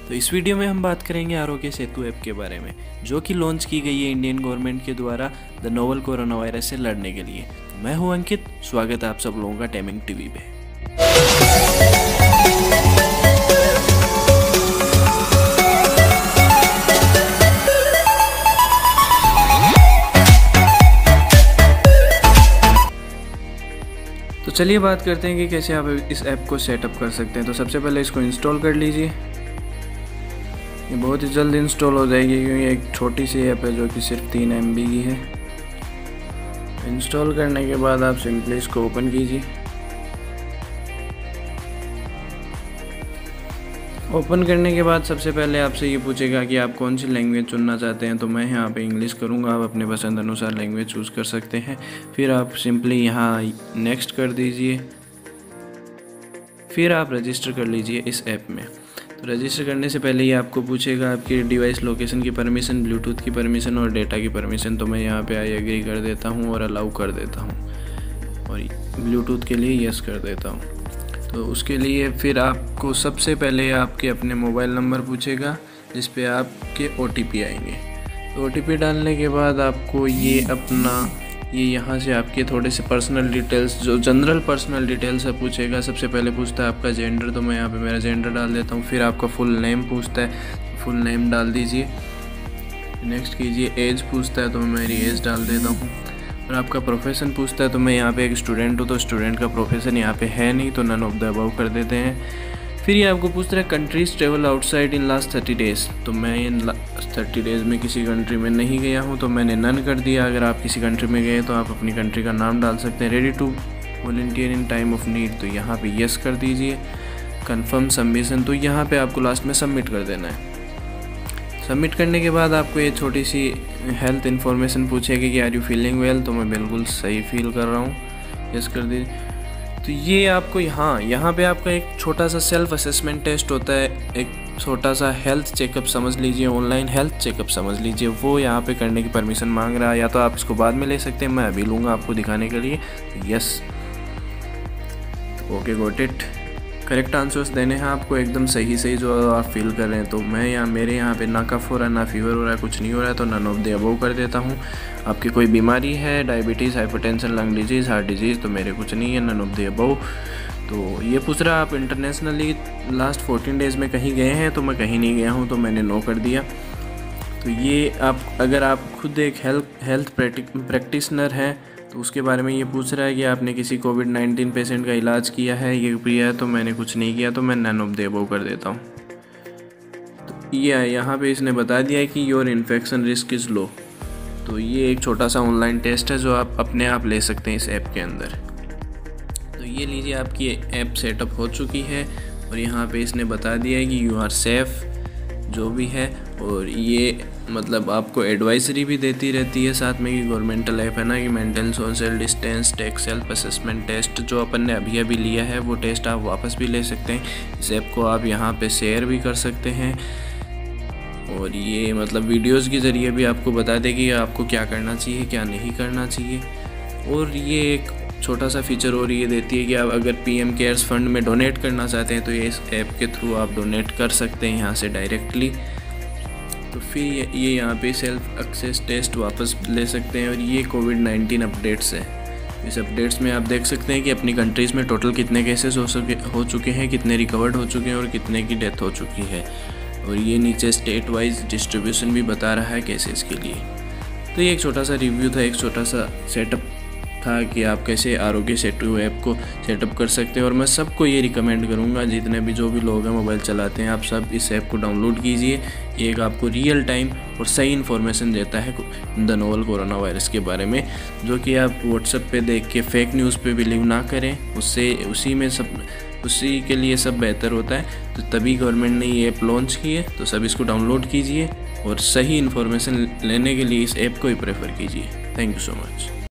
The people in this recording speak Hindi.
तो इस वीडियो में हम बात करेंगे आरोग्य सेतु ऐप के बारे में, जो कि लॉन्च की गई है इंडियन गवर्नमेंट के द्वारा द नोवल कोरोना वायरस से लड़ने के लिए। मैं हूं अंकित, स्वागत है आप सब लोगों का टाइमिंग टीवी पे। तो चलिए बात करते हैं कि कैसे आप इस ऐप को सेटअप कर सकते हैं। तो सबसे पहले इसको इंस्टॉल कर लीजिए। ये बहुत ही जल्द इंस्टॉल हो जाएगी क्योंकि एक छोटी सी ऐप है जो कि सिर्फ 3 MB की है। इंस्टॉल करने के बाद आप सिंपली इसको ओपन कीजिए। ओपन करने के बाद सबसे पहले आपसे ये पूछेगा कि आप कौन सी लैंग्वेज चुनना चाहते हैं। तो मैं यहाँ पे इंग्लिश करूँगा, आप अपने पसंद अनुसार लैंग्वेज चूज़ कर सकते हैं। फिर आप सिंपली यहाँ नेक्स्ट कर दीजिए। फिर आप रजिस्टर कर लीजिए इस ऐप में। तो रजिस्टर करने से पहले ये आपको पूछेगा आपकी डिवाइस लोकेशन की परमिशन, ब्लूटूथ की परमिशन और डेटा की परमिशन। तो मैं यहाँ पे आई एग्री कर देता हूँ और अलाउ कर देता हूँ और ब्लूटूथ के लिए यस कर देता हूँ। तो उसके लिए फिर आपको सबसे पहले आपके अपने मोबाइल नंबर पूछेगा जिस पे आपके OTP आएंगे। तो OTP डालने के बाद आपको ये यहाँ से आपके थोड़े से पर्सनल डिटेल्स, जो जनरल पर्सनल डिटेल्स है, पूछेगा। सबसे पहले पूछता है आपका जेंडर, तो मैं यहाँ पे मेरा जेंडर डाल देता हूँ। फिर आपका फुल नेम पूछता है, फुल नेम डाल दीजिए। नेक्स्ट कीजिए। एज पूछता है तो मैं मेरी एज डाल देता हूँ। और आपका प्रोफेशन पूछता है तो मैं यहाँ पे एक स्टूडेंट हूँ, तो स्टूडेंट का प्रोफेशन यहाँ पे है नहीं, तो नन ऑफ द अबव कर देते हैं। फिर ये आपको पूछ रहा है countries travel outside in last 30 days. तो मैं इन 30 डेज़ में किसी कंट्री में नहीं गया हूँ, तो मैंने नन कर दिया। अगर आप किसी कंट्री में गए तो आप अपनी कंट्री का नाम डाल सकते हैं। Ready to volunteer in time of need, तो यहाँ पे यस कर दीजिए। कंफर्म सबमिशन, तो यहाँ पे आपको लास्ट में सबमिट कर देना है। सबमिट करने के बाद आपको ये छोटी सी हेल्थ इन्फॉर्मेशन पूछेगी कि आर यू फीलिंग वेल। तो मैं बिल्कुल सही फील कर रहा हूँ, यस कर दीजिए। तो ये आपको यहाँ पे आपका एक छोटा सा सेल्फ असेसमेंट टेस्ट होता है, एक छोटा सा हेल्थ चेकअप समझ लीजिए, ऑनलाइन हेल्थ चेकअप समझ लीजिए। वो यहाँ पे करने की परमिशन मांग रहा है, या तो आप इसको बाद में ले सकते हैं, मैं अभी लूँगा आपको दिखाने के लिए। Yes, okay, got it. Correct answers देने हैं आपको, एकदम सही जो आप फील कर रहे हैं। तो मैं मेरे यहाँ पे ना कफ हो रहा है, ना फीवर हो रहा है, कुछ नहीं हो रहा है, तो नन ऑफ द अबव कर देता हूँ। आपकी कोई बीमारी है, diabetes, hypertension, lung disease, heart disease, तो मेरे कुछ नहीं है, नन ऑफ द अबव। तो ये पूछ रहा है आप इंटरनेशनली लास्ट 14 डेज़ में कहीं गए हैं। तो मैं कहीं नहीं गया हूँ, तो मैंने नो कर दिया। तो ये अगर आप खुद एक हेल्थ प्रैक्टिशनर हैं तो उसके बारे में ये पूछ रहा है कि आपने किसी कोविड-19 पेशेंट का इलाज किया है, ये किया है। तो मैंने कुछ नहीं किया, तो मैं नन ऑफ द अबव कर देता हूँ। तो ये यहाँ पे इसने बता दिया है कि your infection risk is low. तो ये एक छोटा सा ऑनलाइन टेस्ट है जो आप अपने आप ले सकते हैं इस ऐप के अंदर। तो ये लीजिए, आपकी ऐप सेटअप हो चुकी है और यहाँ पे इसने बता दिया है कि यू आर सेफ़ जो भी है। और ये मतलब आपको एडवाइजरी भी देती रहती है साथ में, कि गवर्नमेंटल ऐप है ना, कि maintain social distance, take self assessment test जो अपन ने अभी लिया है वो टेस्ट आप वापस भी ले सकते हैं। इस ऐप को आप यहाँ पे शेयर भी कर सकते हैं और ये मतलब वीडियोस के ज़रिए भी आपको बता देगी आपको क्या करना चाहिए, क्या नहीं करना चाहिए। और ये एक छोटा सा फीचर और ये देती है कि आप अगर PM केयर्स फंड में डोनेट करना चाहते हैं तो ये इस ऐप के थ्रू आप डोनेट कर सकते हैं यहाँ से डायरेक्टली। तो फिर ये यहाँ पे सेल्फ एक्सेस टेस्ट वापस ले सकते हैं। और ये कोविड-19 अपडेट्स है। इस अपडेट्स में आप देख सकते हैं कि अपनी कंट्रीज़ में टोटल कितने केसेस हो चुके हैं, कितने रिकवर्ड हो चुके हैं और कितने की डेथ हो चुकी है। और ये नीचे स्टेट वाइज डिस्ट्रीब्यूशन भी बता रहा है केसेस के लिए। तो ये एक छोटा सा रिव्यू था, एक छोटा सा सेटअप था कि आप कैसे आरोग्य सेतु ऐप को सेटअप कर सकते हैं। और मैं सबको ये रिकमेंड करूँगा, जितने भी जो भी लोग हैं मोबाइल चलाते हैं, आप सब इस ऐप को डाउनलोड कीजिए। ये एक आपको रियल टाइम और सही इन्फॉर्मेशन देता है द नोवल कोरोना वायरस के बारे में, जो कि आप व्हाट्सएप पे देख के फेक न्यूज़ पे बिलीव ना करें। उसी के लिए सब बेहतर होता है। तो तभी गवर्नमेंट ने ये ऐप लॉन्च की है। तो सब इसको डाउनलोड कीजिए और सही इन्फॉर्मेशन लेने के लिए इस ऐप को ही प्रेफर कीजिए। Thank you so much.